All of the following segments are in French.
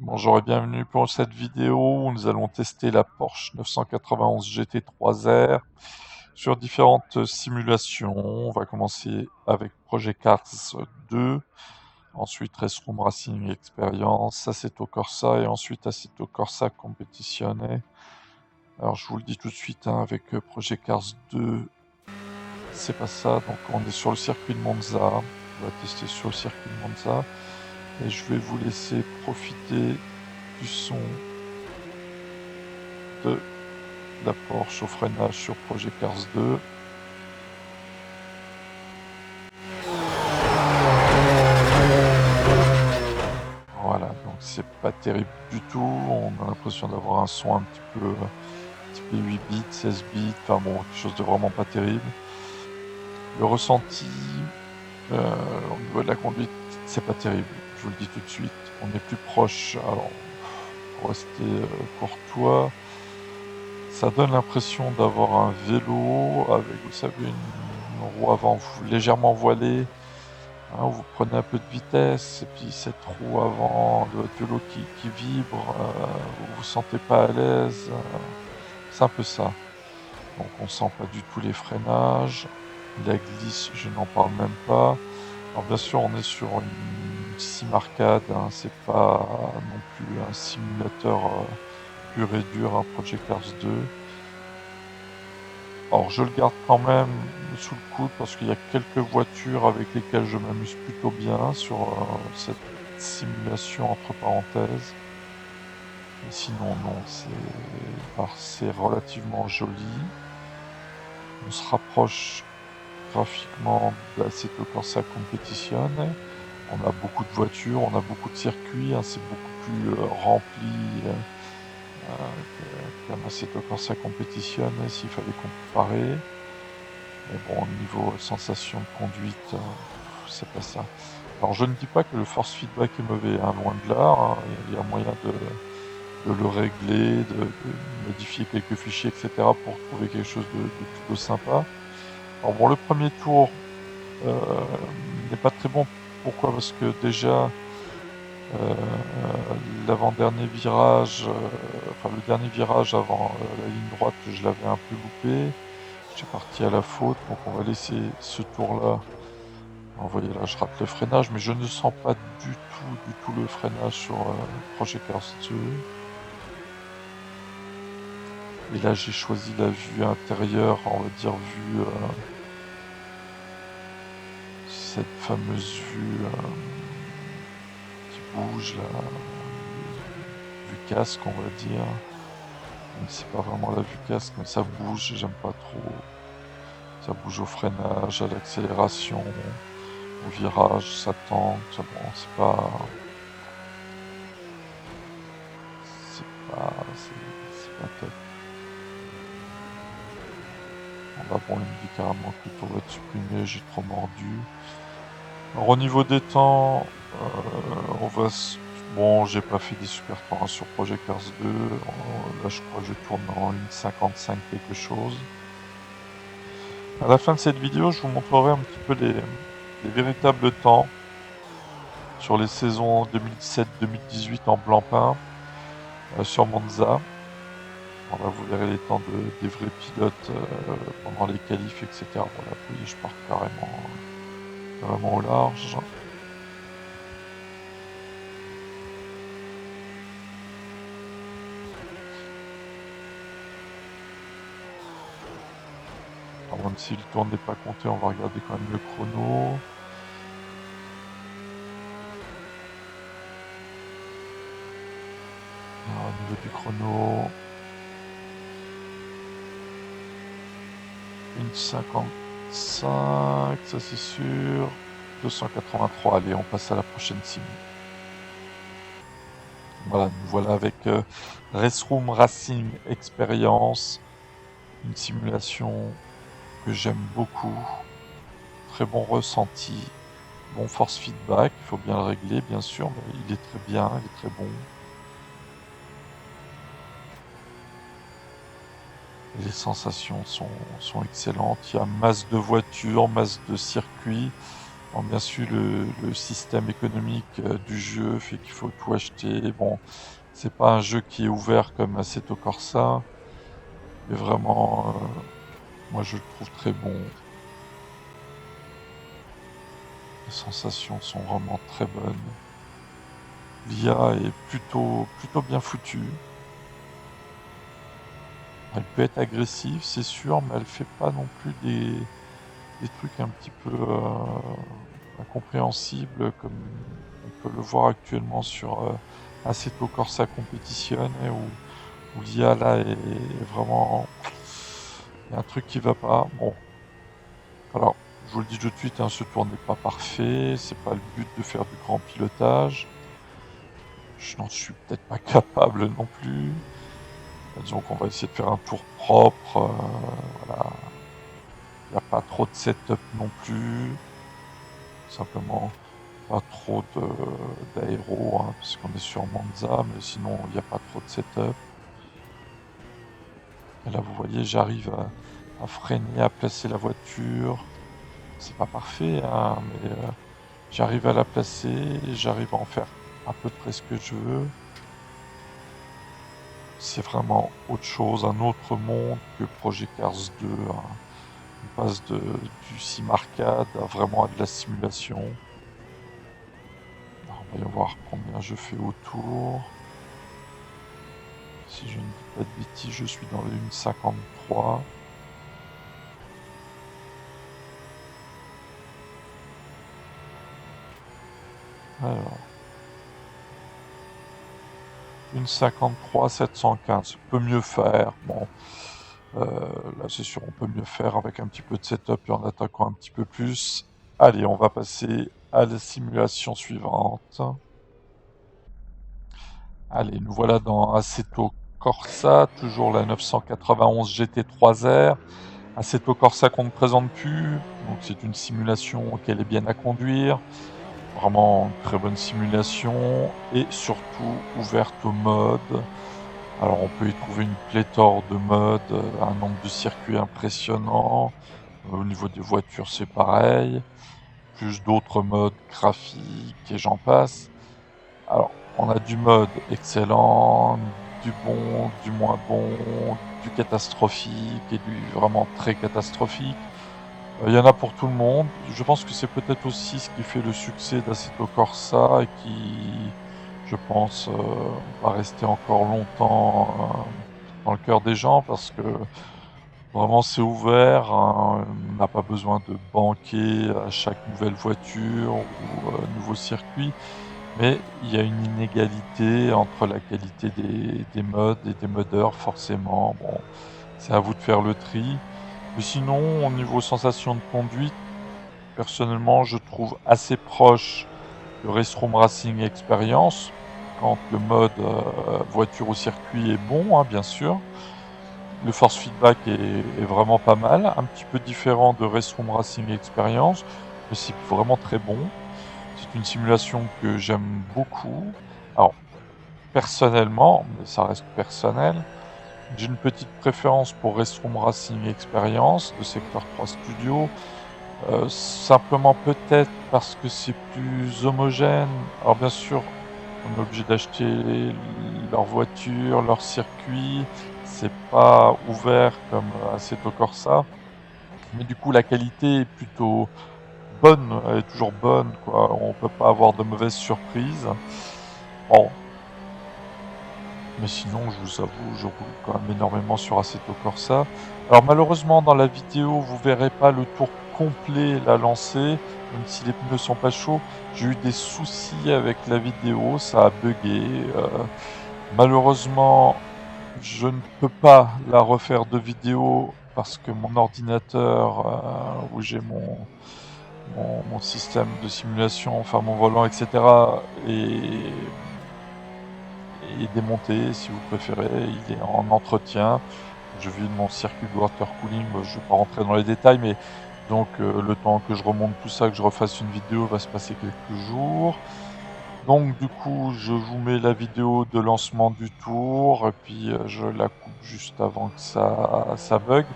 Bonjour et bienvenue pour cette vidéo où nous allons tester la Porsche 991 GT3R sur différentes simulations. On va commencer avec Project Cars 2, ensuite Restroom Racing Experience, Assetto Corsa et ensuite Assetto Corsa Competizione. Alors je vous le dis tout de suite, avec Project Cars 2, c'est pas ça, donc on est sur le circuit de Monza, on va tester sur le circuit de Monza et je vais vous laisser profiter du son de la Porsche au freinage sur Project Cars 2. Voilà, donc c'est pas terrible du tout, on a l'impression d'avoir un son un petit peu 8 bits, 16 bits, enfin bon, quelque chose de vraiment pas terrible. Le ressenti au niveau de la conduite, c'est pas terrible, je vous le dis tout de suite, on est plus proche, alors pour rester courtois, ça donne l'impression d'avoir un vélo avec, vous savez, une roue avant légèrement voilée. Hein, vous prenez un peu de vitesse, et puis cette roue avant de votre vélo qui vibre, vous vous sentez pas à l'aise, c'est un peu ça. Donc on sent pas du tout les freinages, la glisse, je n'en parle même pas. Alors bien sûr, on est sur une sim arcade, hein, c'est pas non plus un simulateur pur et dur, un Project Cars 2. Alors je le garde quand même sous le coude parce qu'il y a quelques voitures avec lesquelles je m'amuse plutôt bien sur cette simulation entre parenthèses. Mais sinon non, c'est relativement joli. On se rapproche graphiquement de l'Assetto Corsa Competizione. On a beaucoup de voitures, on a beaucoup de circuits, hein, c'est beaucoup plus rempli qu'un Assetto Corsa Competizione s'il fallait comparer. Mais bon, au niveau sensation de conduite, c'est pas ça. Alors je ne dis pas que le force feedback est mauvais, hein, loin de là, hein, il y a moyen de le régler, de modifier quelques fichiers, etc. pour trouver quelque chose de plutôt sympa. Alors bon, le premier tour n'est pas très bon, pourquoi? Parce que déjà, l'avant-dernier virage, enfin le dernier virage avant la ligne droite, je l'avais un peu loupé. J'étais parti à la faute, donc on va laisser ce tour-là. Vous voyez là, je rate le freinage, mais je ne sens pas du tout le freinage sur Project Cars 2. Et là, j'ai choisi la vue intérieure, on va dire vue, cette fameuse vue qui bouge là, vue casque, on va dire. Même si c'est pas vraiment la vue casque, mais ça bouge, j'aime pas trop. Ça bouge au freinage, à l'accélération, au virage, ça tangue, ça, bon, c'est pas top. Bon, là, bon, il me dit carrément que le tour va être supprimé, j'ai trop mordu. Alors, au niveau des temps, on va bon, j'ai pas fait des super temps hein, sur Project Cars 2. Là, je crois que je tourne en 1,55 quelque chose. À la fin de cette vidéo, je vous montrerai un petit peu les véritables temps sur les saisons 2017-2018 en blanc-pain sur Monza. Voilà, vous verrez les temps des vrais pilotes pendant les qualifs, etc. Voilà, vous voyez, je pars carrément au large. Alors, même si le tour n'est pas compté, on va regarder quand même le chrono. Alors, au niveau du chrono, 1,55, ça c'est sûr. 283, allez, on passe à la prochaine sim. Voilà, nous voilà avec Restroom Racing Experience, une simulation que j'aime beaucoup. Très bon ressenti, bon force feedback, il faut bien le régler bien sûr, mais il est très bien, il est très bon. Les sensations sont excellentes, il y a masse de voitures, masse de circuits, Bon, bien sûr, le système économique du jeu fait qu'il faut tout acheter. Bon, c'est pas un jeu qui est ouvert comme Assetto Corsa, mais vraiment, moi je le trouve très bon. Les sensations sont vraiment très bonnes. L'IA est plutôt bien foutue. Elle peut être agressive, c'est sûr, mais elle fait pas non plus des trucs un petit peu incompréhensibles comme on peut le voir actuellement sur Assetto Corsa Competition où l'IA là est vraiment... Il y a un truc qui va pas. Bon, alors je vous le dis tout de suite, hein, ce tour n'est pas parfait, c'est pas le but de faire du grand pilotage. Je n'en suis peut-être pas capable non plus. Disons qu'on va essayer de faire un tour propre. Voilà. Il n'y a pas trop de setup non plus. Simplement pas trop d'aéro, hein, parce qu'on est sur Monza, mais sinon il n'y a pas trop de setup. Et là vous voyez, j'arrive à freiner, à placer la voiture. C'est pas parfait, hein, mais j'arrive à la placer, j'arrive à en faire à peu près ce que je veux. C'est vraiment autre chose, un autre monde que Project Cars 2. Hein. On passe du sim arcade à vraiment à de la simulation. Alors, voyons voir combien je fais au tour. Si je ne dis pas de bêtises, je suis dans le 1,53. Alors, 1,53, 715. Peut mieux faire. Bon, là c'est sûr, on peut mieux faire avec un petit peu de setup et en attaquant un petit peu plus. Allez, on va passer à la simulation suivante. Allez, nous voilà dans Assetto Corsa, toujours la 991 GT3R. Assetto Corsa qu'on ne présente plus, donc c'est une simulation qui est bien à conduire. Vraiment une très bonne simulation et surtout ouverte au mode. Alors on peut y trouver une pléthore de modes, un nombre de circuits impressionnant. Au niveau des voitures c'est pareil, plus d'autres modes graphiques et j'en passe. Alors on a du mode excellent, du bon, du moins bon, du catastrophique et du vraiment très catastrophique. Il y en a pour tout le monde. Je pense que c'est peut-être aussi ce qui fait le succès d'Assetto Corsa et qui, je pense, va rester encore longtemps dans le cœur des gens parce que vraiment c'est ouvert, hein. On n'a pas besoin de banquer à chaque nouvelle voiture ou nouveau circuit, mais il y a une inégalité entre la qualité des modes et des modeurs forcément. Bon, c'est à vous de faire le tri. Mais sinon, au niveau sensation de conduite, personnellement, je trouve assez proche de Race Room Racing Experience, quand le mode voiture au circuit est bon, hein, bien sûr. Le force feedback est vraiment pas mal, un petit peu différent de Race Room Racing Experience, mais c'est vraiment très bon. C'est une simulation que j'aime beaucoup. Alors, personnellement, mais ça reste personnel, j'ai une petite préférence pour Race Room Racing Experience de Sector 3 Studio. Simplement peut-être parce que c'est plus homogène. Alors bien sûr, on est obligé d'acheter leur voiture, leur circuit. C'est pas ouvert comme Assetto Corsa. Mais du coup, la qualité est plutôt bonne. Elle est toujours bonne, quoi. On peut pas avoir de mauvaises surprises. Bon. Mais sinon, je vous avoue, je roule quand même énormément sur Assetto Corsa. Alors malheureusement, dans la vidéo, vous verrez pas le tour complet, la lancée, même si les pneus sont pas chauds. J'ai eu des soucis avec la vidéo, ça a bugué. Malheureusement, je ne peux pas la refaire de vidéo parce que mon ordinateur, où j'ai mon système de simulation, enfin mon volant, etc., est démonté, si vous préférez. Il est en entretien. Je vide mon circuit de water cooling, je ne vais pas rentrer dans les détails, mais donc le temps que je remonte tout ça, que je refasse une vidéo, va se passer quelques jours. Donc du coup, je vous mets la vidéo de lancement du tour, et puis je la coupe juste avant que ça bug.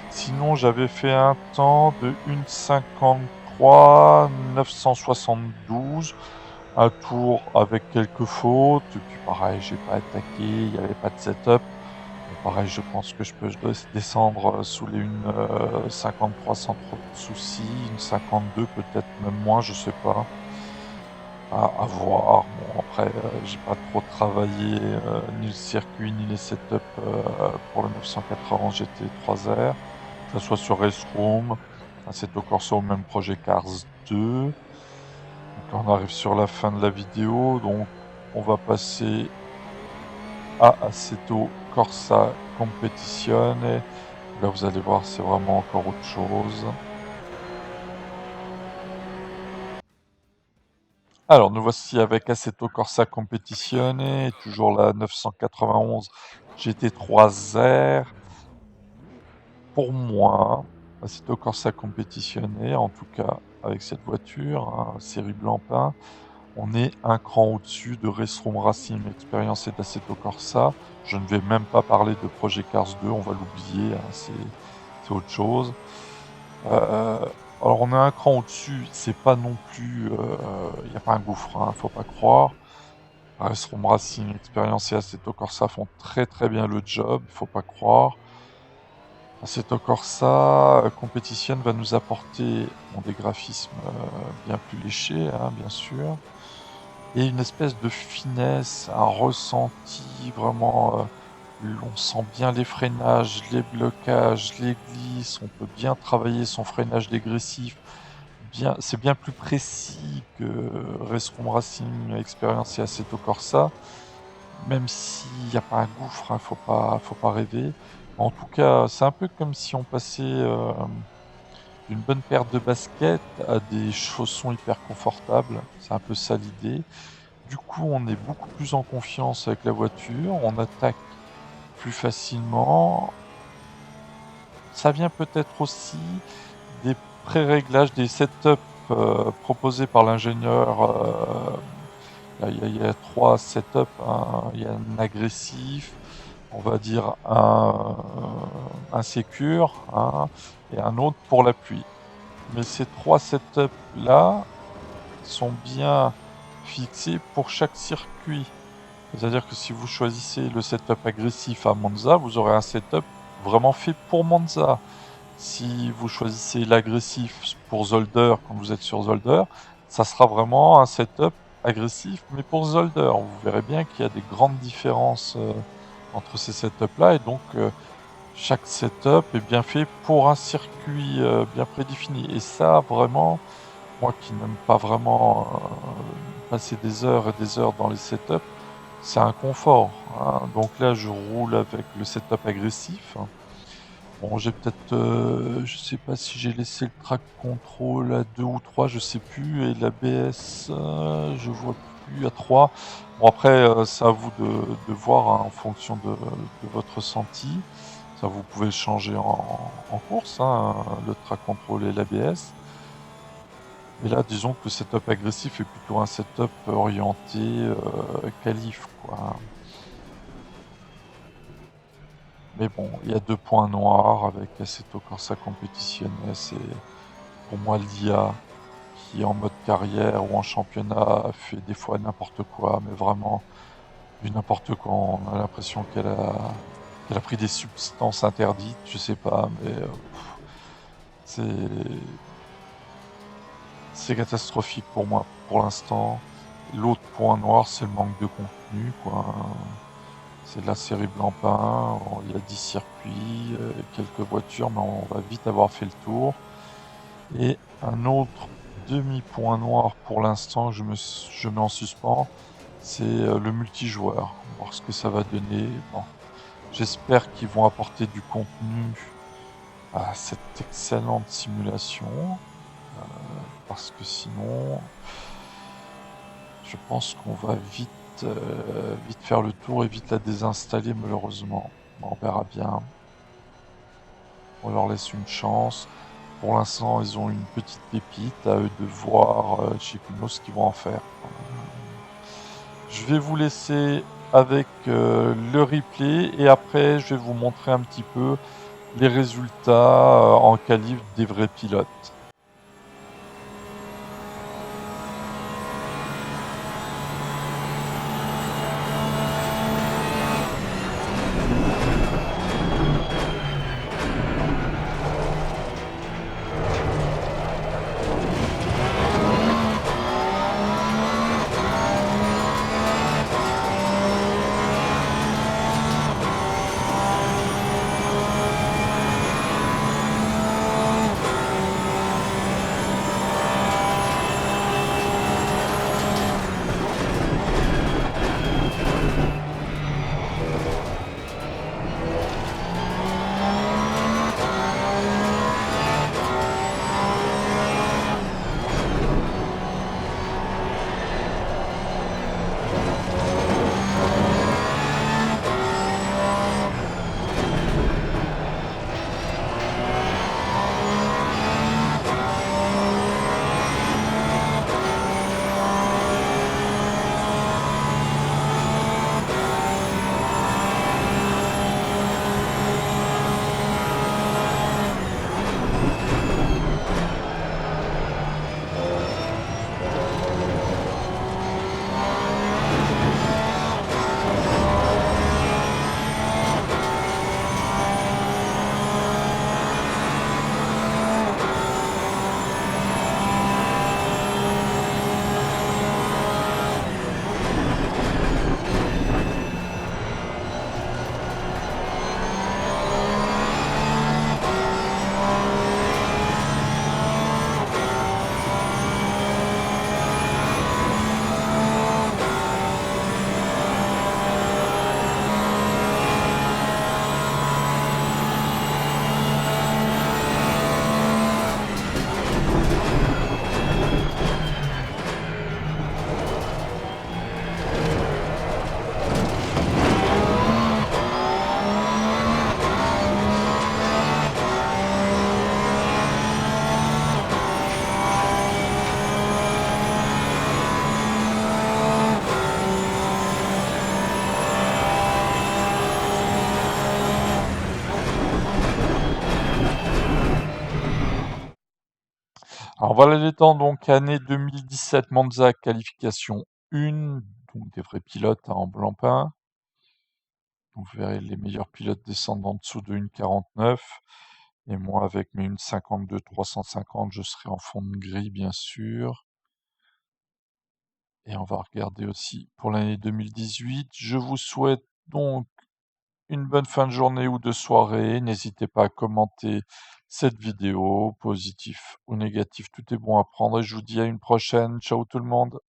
Sinon, j'avais fait un temps de 1,53 3, 972, un tour avec quelques fautes, et puis pareil, j'ai pas attaqué, il n'y avait pas de setup. Bon, pareil, je pense que je dois descendre sous les 53 sans trop de soucis, une 52 peut-être même moins, je sais pas. À voir. Bon, après, j'ai pas trop travaillé ni le circuit ni les setups pour le 980 GT 3R, que ce soit sur Race Room, Assetto Corsa ou même Projet Cars 2. Donc là, on arrive sur la fin de la vidéo, donc on va passer à Assetto Corsa Competizione. Là, vous allez voir, c'est vraiment encore autre chose. Alors, nous voici avec Assetto Corsa Competizione, toujours la 991 GT3R. Pour moi, Assetto Corsa Competizione, en tout cas avec cette voiture, hein, série blanc-pain, on est un cran au-dessus de Race Room Racing Experience et d'Assetto Corsa. Je ne vais même pas parler de Projet Cars 2, on va l'oublier, hein, c'est autre chose. Alors on a un cran au-dessus, c'est pas non plus, il n'y a pas un gouffre, hein, faut pas croire. Race Room Racing Experience et Assetto Corsa font très très bien le job, faut pas croire. Assetto Corsa Competition va nous apporter des graphismes bien plus léchés, hein, bien sûr, et une espèce de finesse, un ressenti vraiment. On sent bien les freinages, les blocages, les glisses, on peut bien travailler son freinage dégressif. C'est bien plus précis que Race Room Racing Experience et Assetto Corsa, même s'il n'y a pas un gouffre, hein, faut pas rêver. En tout cas, c'est un peu comme si on passait d'une bonne paire de baskets à des chaussons hyper confortables. C'est un peu ça l'idée. Du coup, on est beaucoup plus en confiance avec la voiture, on attaque plus facilement. Ça vient peut-être aussi des pré-réglages, des setups proposés par l'ingénieur. Il y a 3 setups, hein. Il y a un agressif, on va dire un sécure, hein, et un autre pour l'appui. Mais ces 3 setups-là sont bien fixés pour chaque circuit. C'est-à-dire que si vous choisissez le setup agressif à Monza, vous aurez un setup vraiment fait pour Monza. Si vous choisissez l'agressif pour Zolder quand vous êtes sur Zolder, ça sera vraiment un setup agressif mais pour Zolder. Vous verrez bien qu'il y a des grandes différences entre ces setups-là, et donc chaque setup est bien fait pour un circuit bien prédéfini. Et ça, vraiment, moi qui n'aime pas vraiment passer des heures et des heures dans les setups, c'est un confort, hein. Donc là, je roule avec le setup agressif. Bon, j'ai peut-être, je sais pas si j'ai laissé le track control à 2 ou 3, je sais plus, et l'ABS, je vois plus, à 3. Bon, après, c'est à vous de voir, hein, en fonction de votre ressenti. Ça, vous pouvez le changer en course, hein, le track control et l'ABS. Et là, disons que le setup agressif est plutôt un setup orienté qualif, quoi. Mais bon, il y a 2 points noirs avec Assetto Corsa Competizione. C'est pour moi l'IA qui, en mode carrière ou en championnat, fait des fois n'importe quoi, mais vraiment du n'importe quoi. On a l'impression qu'elle a pris des substances interdites, je sais pas, mais c'est c'est catastrophique pour moi pour l'instant. L'autre point noir, c'est le manque de contenu, quoi. C'est de la série blanc-pain, il y a 10 circuits, quelques voitures, mais on va vite avoir fait le tour. Et un autre demi-point noir pour l'instant, je mets en suspens, c'est le multijoueur. Voir ce que ça va donner. Bon, j'espère qu'ils vont apporter du contenu à cette excellente simulation, parce que sinon, je pense qu'on va vite faire le tour et vite la désinstaller, malheureusement. Bon, on verra bien. On leur laisse une chance. Pour l'instant, ils ont une petite pépite, à eux de voir chez Kuno ce qu'ils vont en faire. Je vais vous laisser avec le replay, et après je vais vous montrer un petit peu les résultats en qualif des vrais pilotes. On va les temps donc année 2017 Monza qualification 1, donc des vrais pilotes en blanc-pain. Vous verrez les meilleurs pilotes descendre en dessous de 1,49 et moi avec mes 1,52 350 je serai en fond de grille bien sûr. Et on va regarder aussi pour l'année 2018. Je vous souhaite donc une bonne fin de journée ou de soirée. N'hésitez pas à commenter cette vidéo, positif ou négatif, tout est bon à prendre et je vous dis à une prochaine. Ciao tout le monde.